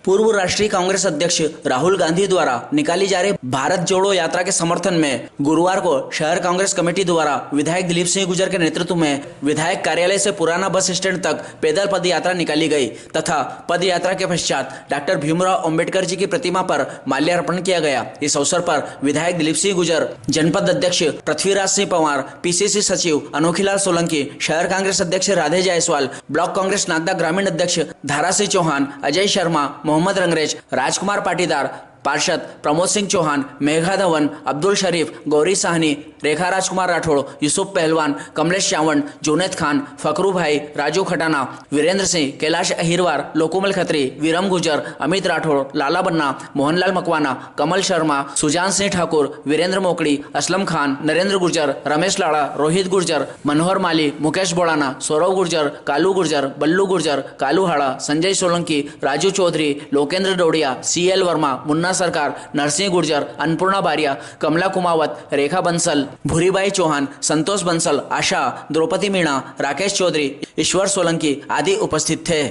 पूर्व राष्ट्रीय कांग्रेस अध्यक्ष राहुल गांधी द्वारा निकाली जा रही भारत जोड़ो यात्रा के समर्थन में गुरुवार को शहर कांग्रेस कमेटी द्वारा विधायक दिलीप सिंह गुर्जर के नेतृत्व में विधायक कार्यालय से पुराना बस स्टैंड तक पैदल पद यात्रा निकाली गई तथा पद यात्रा के पश्चात डॉक्टर भीमराव अंबेडकर जी की प्रतिमा पर माल्यार्पण किया गया। इस अवसर पर विधायक दिलीप सिंह गुर्जर, जनपद अध्यक्ष पृथ्वीराज सिंह पंवार, पीसीसी सचिव अनोखीलाल सोलंकी, शहर कांग्रेस अध्यक्ष राधे जायसवाल, ब्लॉक कांग्रेस नागदा ग्रामीण अध्यक्ष धारा सिंह चौहान, अजय शर्मा, मोहम्मद रंगरेज, राजकुमार पाटीदार, पार्षद प्रमोद सिंह चौहान, मेघा धवन, अब्दुल शरीफ, गौरी साहनी, रेखा राजकुमार राठौड़, यूसुफ पहलवान, कमलेश चावंड, जुनेद खान, फकरू भाई, राजू खटाना, वीरेंद्र सिंह, कैलाश अहिरवार, लोकुमल खत्री, विरम गुजर, अमित राठौड़, लाला बन्ना, मोहनलाल मकवाना, कमल शर्मा, सुजान सिंह ठाकुर, वीरेंद्र मोकड़ी, असलम खान, नरेंद्र गुर्जर, रमेश लाड़ा, रोहित गुर्जर, मनोहर माली, मुकेश बोड़ाना, सौरव गुर्जर, कालू गुर्जर, बल्लू गुर्जर, कालू हाड़ा, संजय सोलंकी, राजू चौधरी, लोकेंद्र डोडिया, CL वर्मा, मुन्ना सरकार, नरसिंह गुर्जर, अन्नपूर्णा बारिया, कमला कुमावत, रेखा बंसल, भूरीबाई चौहान, संतोष बंसल, आशा, द्रौपदी मीणा, राकेश चौधरी, ईश्वर सोलंकी आदि उपस्थित थे।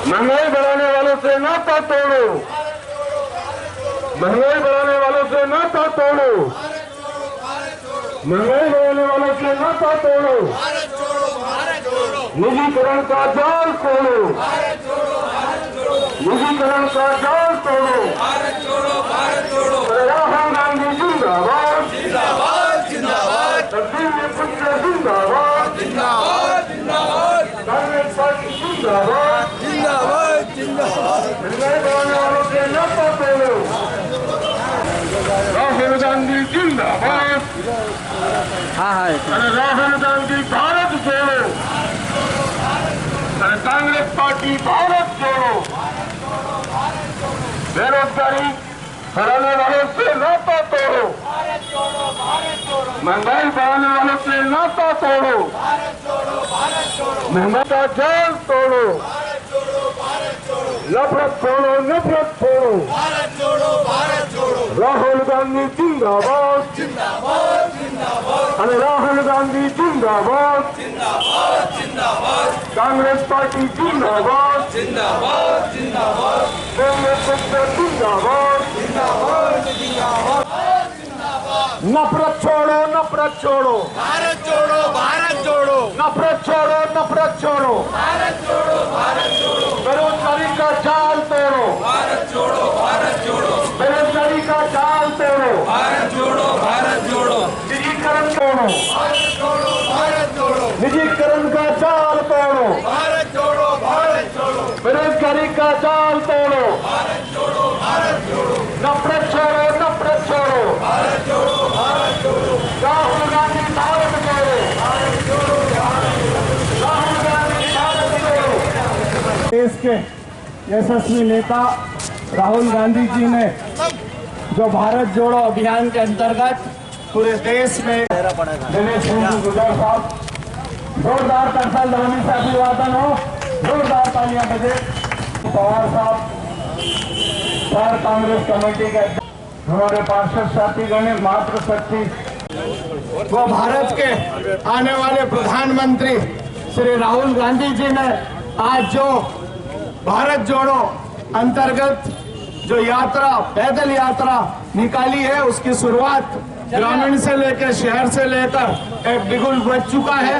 महंगाई बढ़ाने वालों से नाता तोड़ो, महंगाई बढ़ाने वालों से नाता तोड़ो, महंगाई बढ़ाने वालों से नाता तोड़ो, निजीकरण का जाल तोड़ो, निजीकरण का जाल तोड़ो, राहुल गांधी जिंदाबाद, जिंदाबाद, जिंदाबाद, जिंदाबाद, जिंदाबाद, जिंदाबाद, कांग्रेस पार्टी जिंदाबाद, जिंदाबाद, जिंदाबाद, महंगाई बढ़ाने वालों से नाता तोड़ो, राहुल गांधी जिंदाबाद, अरे राहुल गांधी भारत जोड़ो, अरे कांग्रेस पार्टी भारत जोड़ो, बेरोजगारी हराने वालों से नाता तोड़ो, महंगाई बढ़ाने वालों से नाता तोड़ो, महंगाई का जाल तोड़ो, नफरत छोड़ो, नफरत छोड़ो, राहुल गांधी जिंदाबाद, जिंदाबाद, जिंदाबाद, अरे राहुल गांधी जिंदाबाद, जिंदाबाद, जिंदाबाद, कांग्रेस पार्टी जिंदाबाद, जिंदाबाद, जिंदाबाद, कांग्रेस जिंदाबाद, जिंदाबाद, जिंदाबाद, नफरत छोड़ो, नफरत छोड़ो, भारत जोड़ो, भारत जोड़ो, नफरत छोड़ो, नफरत छोड़ो, भारत जोड़ो, भारत जोड़ो, बेरोजगारी का जाल तोड़ो, भारत जोड़ो, भारत जोड़ो, बेरोजगारी का जाल तोड़ो, भारत जोड़ो, भारत जोड़ो, निजीकरण तोड़ो, भारत जोड़ो, भारत जोड़ो, निजीकरण का जाल तोड़ो, भारत जोड़ो, भारत जोड़ो, बेरोजगारी का जाल तोड़ो, भारत जोड़ो, भारत जोड़ो, नफरत छोड़ो, नफरत छोड़ो, भारत जोड़ो, भारत जोड़ो, राहुल गांधी भारत जोड़ो, भारत जोड़ो, राहुल गांधी भारत जोड़ो। देश के यशस्वी नेता राहुल गांधी जी ने जो भारत जोड़ो अभियान के अंतर्गत पूरे देश में दिलीप सिंह गुर्जर साहब, जोरदार तरसल ध्वनि से अभिवादन हो, जोरदार तालियां बजे। पवार साहब, शहर कांग्रेस कमेटी के हमारे पार्षद साथीगण, मातृशक्ति, वो भारत के आने वाले प्रधानमंत्री श्री राहुल गांधी जी ने आज जो भारत जोड़ो अंतर्गत जो यात्रा, पैदल यात्रा निकाली है, उसकी शुरुआत ग्रामीण से लेकर शहर से लेकर एक बिगुल बच चुका है।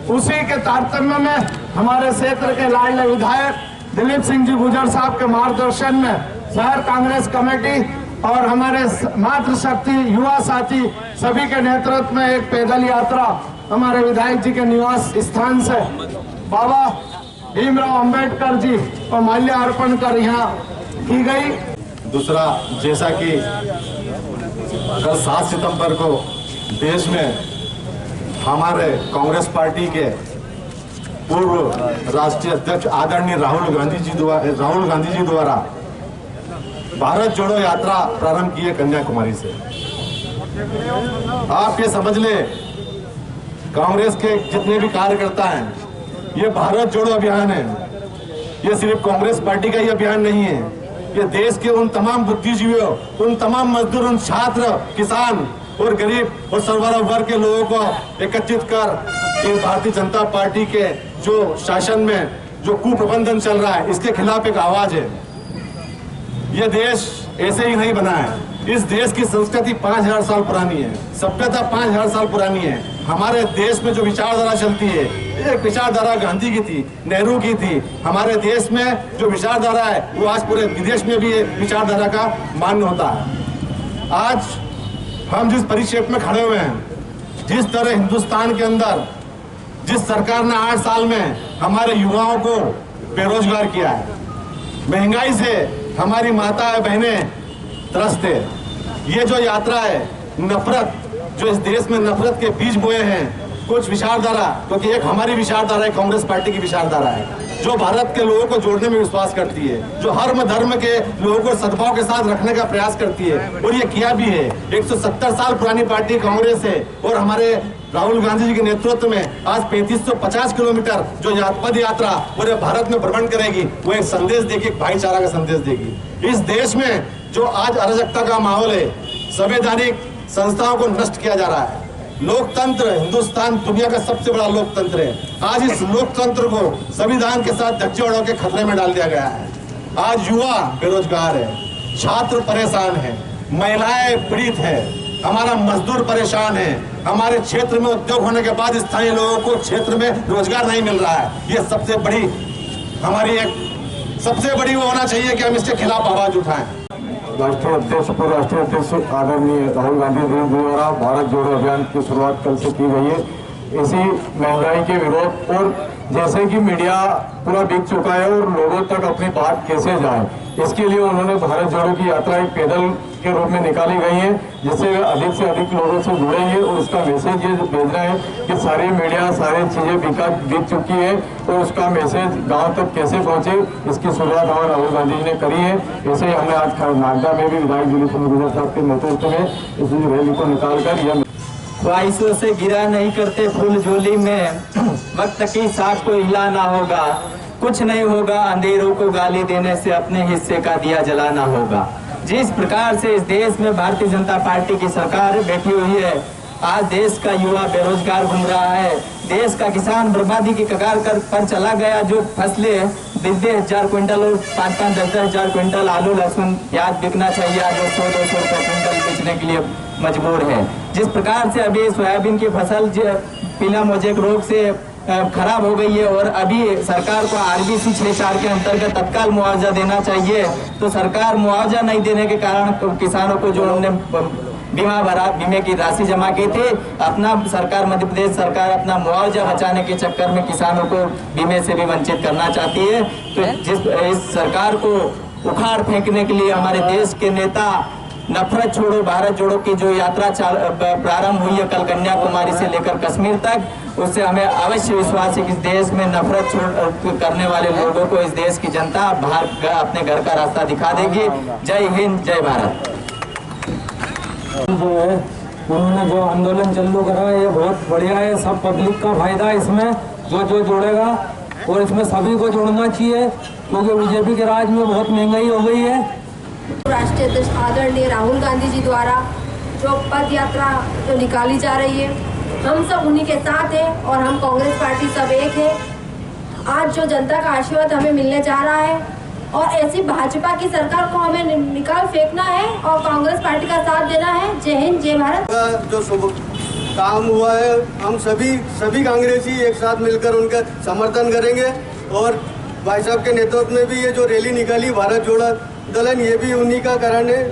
उसी के तारतम्य में हमारे क्षेत्र के लाडले विधायक दिलीप सिंह जी गुर्जर साहब के मार्गदर्शन में शहर कांग्रेस कमेटी और हमारे मातृशक्ति युवा साथी सभी के नेतृत्व में एक पैदल यात्रा हमारे विधायक जी के निवास स्थान से बाबा भीमराव अंबेडकर जी को माल्यार्पण कर यहाँ की गई। दूसरा, जैसा कि कल 7 सितंबर को देश में हमारे कांग्रेस पार्टी के पूर्व राष्ट्रीय अध्यक्ष आदरणीय राहुल गांधी जी द्वारा भारत जोड़ो यात्रा प्रारंभ की है कन्याकुमारी से। आप ये समझ लें, कांग्रेस के जितने भी कार्यकर्ता हैं, ये भारत जोड़ो अभियान है। ये सिर्फ कांग्रेस पार्टी का ही अभियान नहीं है, ये देश के उन तमाम बुद्धिजीवियों, उन तमाम मजदूर, उन छात्र, किसान और गरीब और सर्वसाधारण वर्ग के लोगों को एकत्रित कर भारतीय जनता पार्टी के जो शासन में जो कुप्रबंधन चल रहा है, इसके खिलाफ एक आवाज है। यह देश ऐसे ही नहीं बना है। इस देश की संस्कृति 5000 साल पुरानी है, सभ्यता 5000 साल पुरानी है। हमारे देश में जो विचारधारा चलती है, एक विचारधारा गांधी की थी, नेहरू की थी। हमारे देश में जो विचारधारा है वो आज पूरे विदेश में भी विचारधारा का मान्य होता है। आज हम जिस परिक्षेप में खड़े हुए हैं, जिस तरह हिंदुस्तान के अंदर जिस सरकार ने 8 साल में हमारे युवाओं को बेरोजगार किया है, महंगाई से हमारी माता बहनें त्रस्त है। ये जो यात्रा है, नफरत, जो इस देश में नफरत के बीज बोए हैं कुछ विचारधारा, क्योंकि एक हमारी विचारधारा है, कांग्रेस पार्टी की विचारधारा है, जो भारत के लोगों को जोड़ने में विश्वास करती है, जो हर धर्म के लोगों को सद्भाव के साथ रखने का प्रयास करती है, और ये किया भी है। 170 साल पुरानी पार्टी कांग्रेस है, और हमारे राहुल गांधी जी के नेतृत्व में आज 3550 किलोमीटर जो पद यात्रा पूरे भारत में भ्रमण करेगी, वो एक संदेश देगी, एक भाईचारा का संदेश देगी। इस देश में जो आज अराजकता का माहौल है, संवैधानिक संस्थाओं को नष्ट किया जा रहा है। लोकतंत्र, हिंदुस्तान दुनिया का सबसे बड़ा लोकतंत्र है। आज इस लोकतंत्र को संविधान के साथ धक्के के खतरे में डाल दिया गया है। आज युवा बेरोजगार है, छात्र परेशान है, महिलाएं पीड़ित है, हमारा मजदूर परेशान है, हमारे क्षेत्र में उद्योग होने के बाद स्थानीय लोगों को क्षेत्र में रोजगार नहीं मिल रहा है। ये सबसे बड़ी हमारी सबसे बड़ी वो होना चाहिए कि हम इसके खिलाफ आवाज उठाएं। राष्ट्रीय अध्यक्ष, पूर्व राष्ट्रीय अध्यक्ष आदरणीय राहुल गांधी जी द्वारा भारत जोड़ो अभियान की शुरुआत कल से की गई है। इसी महंगाई के विरोध, और जैसे कि मीडिया पूरा बिक चुका है और लोगों तक अपनी बात कैसे जाए, इसके लिए उन्होंने भारत जोड़ो की यात्रा एक पैदल के रूप में निकाली गई है, जिससे अधिक से अधिक लोगों से जुड़ेंगे। और उसका मैसेज ये भेजना है कि सारी मीडिया, सारी चीजें बिक चुकी है, और उसका मैसेज गांव तक कैसे पहुंचे, इसकी शुरुआत हमारे राहुल गांधी जी ने करी है। ऐसे ही हमने आज नागदा में भी विधायक दिलीप सिंह गुजर साहब के नेतृत्व में इस रैली को निकालकर यह ख्वाहिशों से गिरा नहीं करते फूल झोली में, वक्त की साख को हिलाना होगा, कुछ नहीं होगा अंधेरों को गाली देने से, अपने हिस्से का दिया जलाना होगा। जिस प्रकार से इस देश में भारतीय जनता पार्टी की सरकार बैठी हुई है, आज देश का युवा बेरोजगार घूम रहा है, देश का किसान बर्बादी की कगार पर चला गया, जो फसलें 20,000 क्विंटल और 5-10,000 क्विंटल आलू, लहसुन, प्याज बिकना चाहिए, आज 100-200 रुपये क्विंटल बेचने के लिए मजबूर है। जिस प्रकार से अभी सोयाबीन की फसल पीला मोजेक रोग से खराब हो गई है, और अभी सरकार को RBC 6-4 के अंतर्गत तत्काल मुआवजा देना चाहिए, तो सरकार मुआवजा नहीं देने के कारण किसानों को जो उन्होंने बीमा भरा, बीमे की राशि जमा की थी, अपना सरकार, मध्य प्रदेश सरकार अपना मुआवजा बचाने के चक्कर में किसानों को बीमे से भी वंचित करना चाहती है। तो इस सरकार को उखाड़ फेंकने के लिए हमारे देश के नेता नफरत छोड़ो भारत जोड़ो की जो यात्रा प्रारंभ हुई है कल कन्याकुमारी से लेकर कश्मीर तक, उससे हमें अवश्य विश्वास है कि इस देश में नफरत करने वाले लोगों को इस देश की जनता बाहर अपने घर का रास्ता दिखा देगी। जय हिंद, जय भारत। जो है उन्होंने जो आंदोलन चालू करा है ये बहुत बढ़िया है, सब पब्लिक का फायदा है इसमें, जो जुड़ेगा, और इसमें सभी को जुड़ना चाहिए, क्योंकि बीजेपी के राज में बहुत महंगाई हो गई है। राष्ट्रीय अध्यक्ष आदरणीय राहुल गांधी जी द्वारा जो पद यात्रा जो निकाली जा रही है, हम सब उन्हीं के साथ हैं, और हम कांग्रेस पार्टी सब एक है। आज जो जनता का आशीर्वाद हमें मिलने जा रहा है, और ऐसी भाजपा की सरकार को हमें निकाल फेंकना है और कांग्रेस पार्टी का साथ देना है। जय हिंद, जय भारत। जो शुभ काम हुआ है, हम सभी कांग्रेसी एक साथ मिलकर उनका समर्थन करेंगे, और भाई साहब के नेतृत्व में भी ये जो रैली निकाली भारत जोड़ो आंदोलन, ये भी उन्हीं का कारण है।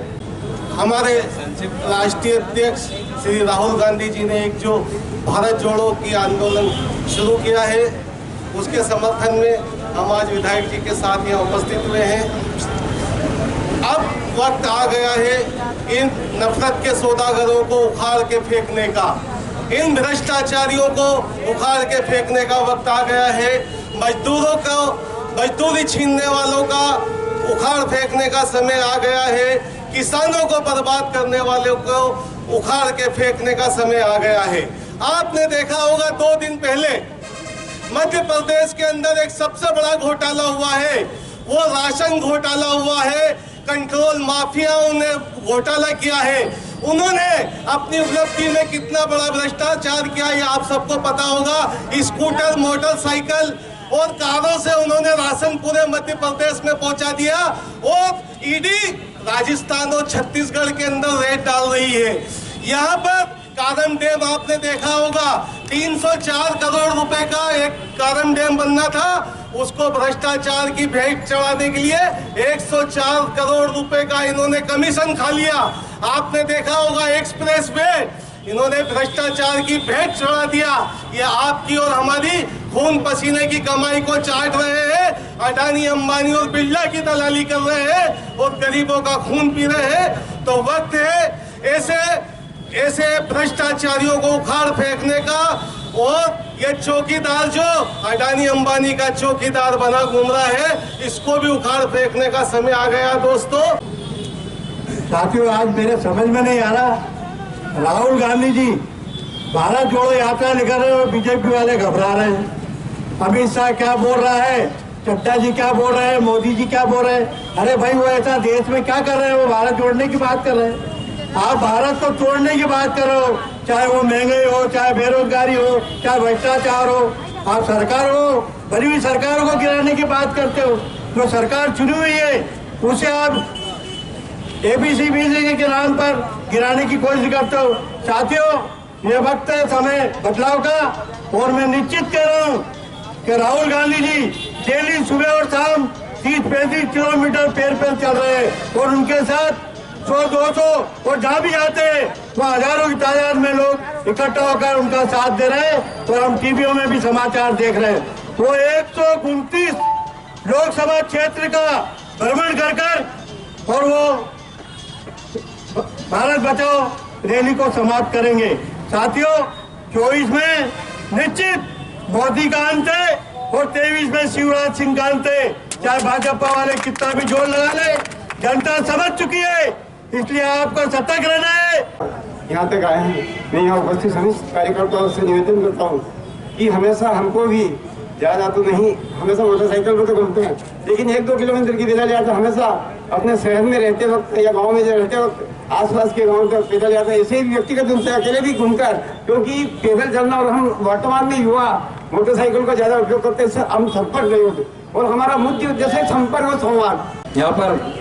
हमारे राष्ट्रीय अध्यक्ष श्री राहुल गांधी जी ने एक जो भारत जोड़ो की आंदोलन शुरू किया है, उसके समर्थन में हम आज विधायक जी के साथ यहाँ उपस्थित हुए हैं। अब वक्त आ गया है इन नफरत के सौदागरों को उखाड़ के फेंकने का, इन भ्रष्टाचारियों को उखाड़ के फेंकने का वक्त आ गया है। मजदूरों को मजदूरी छीनने वालों का उखाड़ फेंकने का समय आ गया है। किसानों को बर्बाद करने वालों को उखाड़ के फेंकने का समय आ गया है। आपने देखा होगा 2 दिन पहले मध्य प्रदेश के अंदर एक सबसे बड़ा घोटाला हुआ है, वो राशन घोटाला हुआ है। कंट्रोल माफियाओं ने घोटाला किया है, उन्होंने अपनी उपलब्धि में कितना बड़ा भ्रष्टाचार किया ये आप सबको पता होगा। स्कूटर, मोटरसाइकिल और कारों से उन्होंने राशन पूरे मध्य प्रदेश में पहुंचा दिया और ईडी राजस्थान और छत्तीसगढ़ के अंदर रेड डाल रही है। यहाँ पर कारन डैम आपने देखा होगा, 304 करोड़ रुपए का एक कारन डैम बनना था, उसको भ्रष्टाचार की भेंट चढ़ाने के लिए 104 करोड़ रुपए का इन्होंने कमीशन खा लिया। आपने देखा होगा एक्सप्रेस वे इन्होंने भ्रष्टाचार की भेंट चढ़ा दिया। ये आपकी और हमारी खून पसीने की कमाई को चाट रहे हैं, अडानी अंबानी और बिरला की दलाली कर रहे हैं और गरीबों का खून पी रहे हैं। तो वक्त है ऐसे भ्रष्टाचारियों को उखाड़ फेंकने का। और ये चौकीदार जो अडानी अंबानी का चौकीदार बना घूम रहा है, इसको भी उखाड़ फेंकने का समय आ गया दोस्तों। साथियों, आज मेरे समझ में नहीं आ रहा, राहुल गांधी जी भारत जोड़ो यात्रा निकल रहे हैं, बीजेपी वाले घबरा रहे हैं। अमित शाह क्या बोल रहा है, चड्डा जी क्या बोल रहे हैं, मोदी जी क्या बोल रहे हैं। अरे भाई, वो ऐसा देश में क्या कर रहे हैं? वो भारत जोड़ने की बात कर रहे हैं। आप भारत को तोड़ने की बात कर रहे हो, चाहे वो महंगाई हो, चाहे बेरोजगारी हो, चाहे भ्रष्टाचार हो। आप सरकार हो, बनी हुई सरकारों को गिराने की बात करते हो। जो सरकार चुनी हुई है उसे आप ABCD के नाम पर गिराने की कोशिश करते हो। साथियों, ये वक्त है समय बदलाव का, और मैं निश्चित कह रहा हूँ कि राहुल गांधी जी डेली सुबह और शाम 30-35 किलोमीटर पैर चल रहे हैं और उनके साथ 100-200 और जहाँ भी जाते हैं वहाँ हजारों की तादाद में लोग इकट्ठा होकर उनका साथ दे रहे हैं। और हम टीवियों में भी समाचार देख रहे हैं। वो 129 लोकसभा क्षेत्र का भ्रमण कर और वो भारत बचाओ रैली को समाप्त करेंगे। साथियों, 24 में निश्चित मोदी का अंत है और 23 में शिवराज सिंह का अंत है। चाहे भाजपा वाले कितना भी जोर लगा ले, जनता समझ चुकी है, इसलिए आपको सतर्क रहना है। यहाँ तक आए हैं, मैं यहाँ उपस्थित सभी कार्यकर्ताओं से निवेदन करता हूँ कि हमेशा हमको भी ज्यादा तो नहीं, हमेशा मोटरसाइकिल पर तो घूमते हैं, लेकिन 1-2 किलोमीटर की पैदल यात्रा हमेशा अपने शहर में रहते वक्त या गांव में रहते वक्त आसपास के गांव तक पैदल यात्रा ऐसे ही व्यक्तिगत रूप से अकेले भी घूमकर, क्योंकि पैदल चलना और हम वर्तमान में युवा मोटरसाइकिल का ज्यादा उपयोग करते हैं, हम संपर्क नहीं होते और हमारा मुख्य उद्देश्य है संपर्क और संवाद। यहाँ पर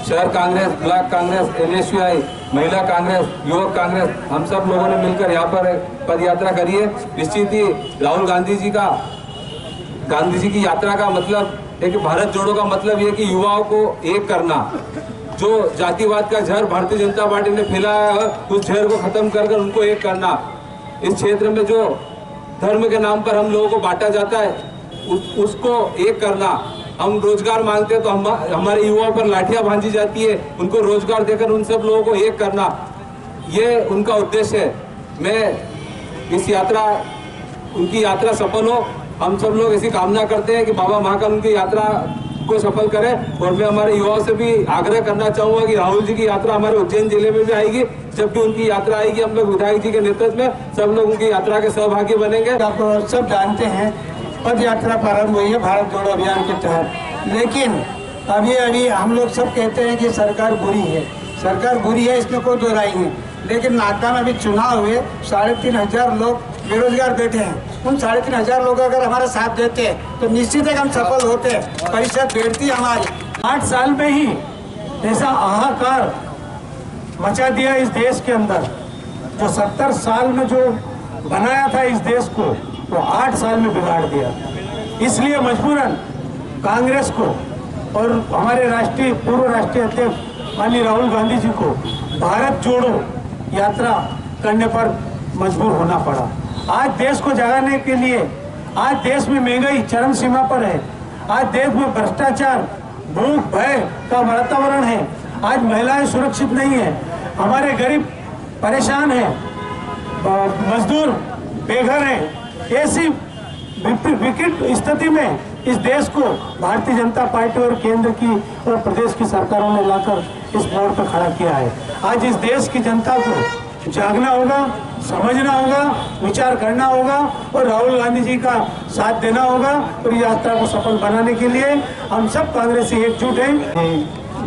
शहर कांग्रेस, ब्लॉक कांग्रेस, NSUI, महिला कांग्रेस, युवक कांग्रेस, हम सब लोगों ने मिलकर यहाँ पर पद यात्रा करी है। निश्चित ही राहुल गांधी जी की यात्रा का मतलब है कि भारत जोड़ो का मतलब ये कि युवाओं को एक करना। जो जातिवाद का जहर भारतीय जनता पार्टी ने फैलाया है, उस जहर को खत्म कर उनको एक करना। इस क्षेत्र में जो धर्म के नाम पर हम लोगों को बांटा जाता है, उसको एक करना। हम रोजगार मांगते हैं तो हमारे युवाओं पर लाठियां भांजी जाती है, उनको रोजगार देकर उन सब लोगों को एक करना, ये उनका उद्देश्य है। मैं उनकी यात्रा सफल हो, हम सब लोग ऐसी कामना करते हैं कि बाबा महाकाल उनकी यात्रा को सफल करें। और मैं हमारे युवाओं से भी आग्रह करना चाहूंगा कि राहुल जी की यात्रा हमारे उज्जैन जिले में भी आएगी। जब भी उनकी यात्रा आएगी, हम लोग विधायक जी के नेतृत्व में सब लोग उनकी यात्रा के सहभागी बनेंगे। आप सब जानते हैं, पद यात्रा प्रारंभ हुई है भारत जोड़ो अभियान के तहत, लेकिन अभी हम लोग सब कहते हैं कि सरकार बुरी है, सरकार बुरी है, इसमें कोई दो राय नहीं। लेकिन नागदा में अभी चुनाव हुए, 3,500 लोग बेरोजगार बैठे हैं। उन 3,500 लोग अगर हमारा साथ देते हैं तो निश्चित है हम सफल होते हैं, परिषद बैठती हमारी। 8 साल में ही ऐसा हाहाकार मचा दिया इस देश के अंदर, जो 70 साल में जो बनाया था इस देश को, वो 8 साल में बिगाड़ दिया। इसलिए मजबूरन कांग्रेस को और हमारे पूर्व राष्ट्रीय अध्यक्ष माननीय राहुल गांधी जी को भारत जोड़ो यात्रा करने पर मजबूर होना पड़ा। आज देश को जगाने के लिए, आज देश में महंगाई चरम सीमा पर है, आज देश में भ्रष्टाचार, भूख, भय का वातावरण है, आज महिलाएं सुरक्षित नहीं है, हमारे गरीब परेशान हैं, मजदूर बेघर हैं। ऐसी विकट स्थिति में इस देश को भारतीय जनता पार्टी और केंद्र की और प्रदेश की सरकारों ने लाकर इस मोड़ पर खड़ा किया है। आज इस देश की जनता को जागना होगा, समझना होगा, विचार करना होगा और राहुल गांधी जी का साथ देना होगा। और इस यात्रा को सफल बनाने के लिए हम सब कांग्रेसी एकजुट हैं।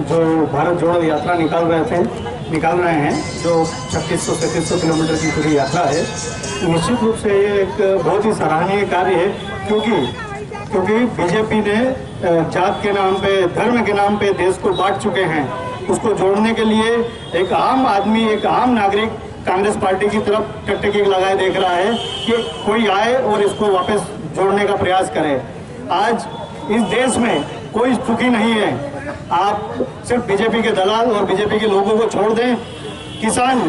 जो भारत जोड़ो यात्रा निकाल रहे हैं, जो 3600-3700 किलोमीटर की पूरी यात्रा है, निश्चित रूप से ये एक बहुत ही सराहनीय कार्य है, क्योंकि क्योंकि बीजेपी ने जात के नाम पे, धर्म के नाम पे देश को बांट चुके हैं। उसको जोड़ने के लिए एक आम आदमी, एक आम नागरिक कांग्रेस पार्टी की तरफ कट्टे की लगाए देख रहा है कि कोई आए और इसको वापस जोड़ने का प्रयास करे। आज इस देश में कोई सुखी नहीं है। आप सिर्फ बीजेपी के दलाल और बीजेपी के लोगों को छोड़ दें। किसान,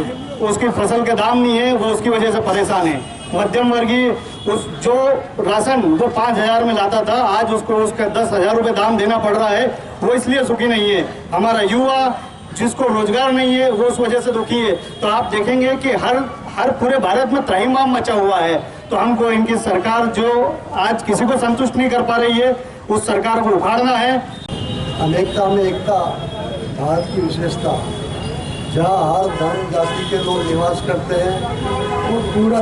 उसकी फसल के दाम नहीं है, वो उसकी वजह से परेशान है। मध्यम वर्गीय, उस जो राशन वो 5,000 में लाता था, आज उसको उसका 10,000 रुपये दाम देना पड़ रहा है, वो इसलिए सुखी नहीं है। हमारा युवा जिसको रोजगार नहीं है वो उस वजह से दुखी है। तो आप देखेंगे कि हर पूरे भारत में त्राहिमाम मचा हुआ है। तो हमको इनकी सरकार जो आज किसी को संतुष्ट नहीं कर पा रही है, उस सरकार को उखाड़ना है। अनेकता में एकता भारत की विशेषता, जहाँ हर धर्म जाति के लोग निवास करते हैं, वो पूरा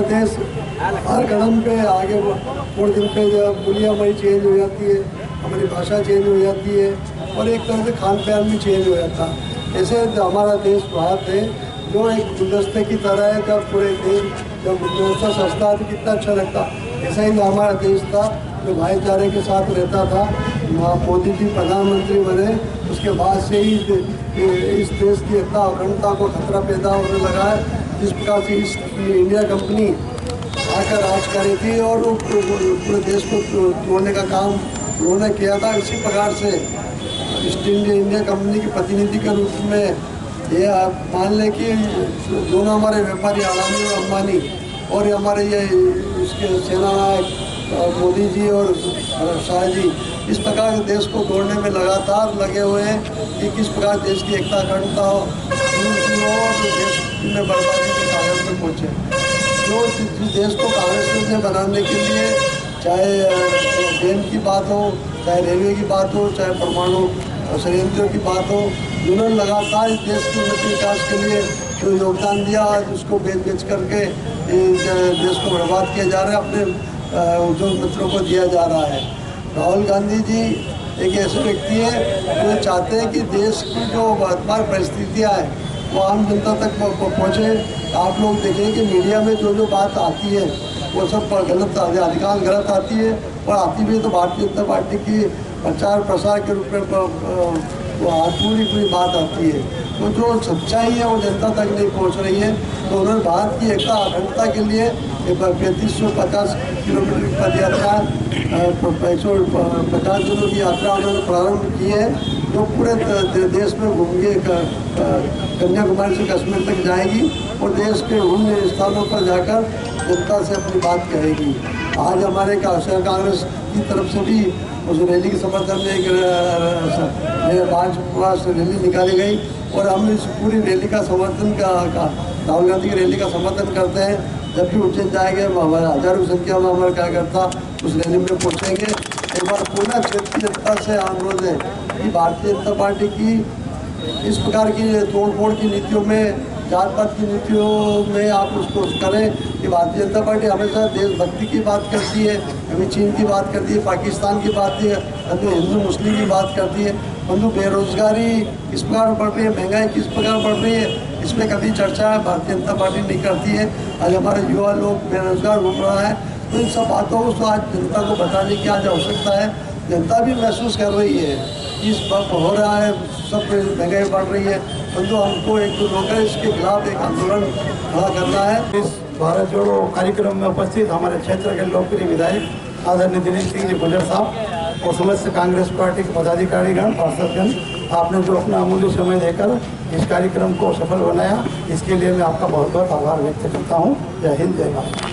देश हर कदम पे आगे थोड़े दिन पे जब बोलियाँ हमारी चेंज हो जाती है, हमारी भाषा चेंज हो जाती है और एक तरह से खान पान भी चेंज हो जाता है। ऐसे हमारा देश भारत है जो एक गुलदस्ते की तरह है। जब पूरे देश जब गुलदस्ता सस्ता तो कितना अच्छा लगता, ऐसा ही हमारा देश था जो भाईचारे के साथ रहता था। मोदी जी प्रधानमंत्री बने, उसके बाद से ही इस देश की एकता अखंडता को खतरा पैदा होने लगा है। जिस प्रकार से ईस्ट इंडिया कंपनी आकर राज करी थी और पूरे देश को तोड़ने का काम उन्होंने किया था, इसी प्रकार से ईस्ट इंडिया कंपनी के प्रतिनिधि के रूप में ये आप मान लें कि दोनों हमारे व्यापारी अडानी और अंबानी और हमारे ये इसके सेना नायक मोदी जी और शाह जी इस प्रकार के देश को तोड़ने में लगातार लगे हुए हैं कि किस प्रकार देश की एकता अखंडता हो और देश में बर्बादी के कागज में पहुँचे। जो जिस देश को कांग्रेस में बनाने के लिए चाहे डैम की बात हो, चाहे रेलवे की बात हो, चाहे परमाणु संयंत्रों की बात हो, उन्होंने लगातार इस देश के उन्नति विकास के लिए जो योगदान दिया, उसको बेच करके देश को बर्बाद किया जा रहा है, अपने उद्योग मित्रों को दिया जा रहा है। राहुल गांधी जी एक ऐसे व्यक्ति है जो चाहते हैं कि देश की जो वर्तमान परिस्थितियाँ हैं वो आम जनता तक पहुँचे। आप लोग देखें कि मीडिया में जो बात आती है वो सब गलत, अधिकांश गलत आती है, और आती भी तो भारतीय जनता पार्टी की प्रचार प्रसार के रूप में पूरी बात आती है। तो जो सच्चाई है वो जनता तक नहीं पहुंच रही है। तो उन्होंने भारत की एकता अखंडता के लिए 3550 किलोमीटर की पद यात्रा, 150 दिनों की यात्रा उन्होंने प्रारंभ की है, जो पूरे देश में घूम के कन्याकुमारी से कश्मीर तक जाएगी और देश के विभिन्न स्थानों पर जाकर जनता से अपनी बात कहेगी। आज हमारे कांग्रेस की तरफ से भी उस रैली के समर्थन में एक राजपास रैली निकाली गई और हम इस पूरी रैली का समर्थन राहुल गांधी की रैली का समर्थन करते हैं। जब भी उज्जैन जाएंगे हमारे हजारों की संख्या में हमारे कार्यकर्ता उस रैली में पहुँचेंगे। एक बार पूरा क्षेत्रीय जनता से अनुरोध है कि भारतीय जनता पार्टी की इस प्रकार की तोड़-फोड़ की नीतियों में, जात पात की नीतियों में आप उसको करें कि भारतीय जनता पार्टी हमेशा देशभक्ति की बात करती है, कभी चीन की बात करती है, पाकिस्तान की बात है, कभी हिंदू मुस्लिम की बात करती है, परंतु बेरोजगारी किस प्रकार बढ़ रही है, महंगाई किस प्रकार बढ़ रही है, इसमें कभी चर्चा भारतीय जनता पार्टी नहीं करती है। आज हमारे युवा लोग बेरोजगार घूम रहा है, तो इन सब बातों को आज जनता को बताने की आज आवश्यकता है। जनता भी महसूस कर रही है कि इस वक्त हो रहा है, सब महंगाई बढ़ रही है, परंतु हमको एक होकर इसके खिलाफ एक आंदोलन खड़ा करना है। इस भारत जोड़ो कार्यक्रम में उपस्थित हमारे क्षेत्र के लोकप्रिय विधायक आदरणीय दिनेश सिंह जी गुजर साहब और समस्त कांग्रेस पार्टी के पदाधिकारीगण, पार्षदगण, आपने जो अपना अमूल्य समय देकर इस कार्यक्रम को सफल बनाया, इसके लिए मैं आपका बहुत बहुत आभार व्यक्त करता हूँ। जय हिंद, जय भारत।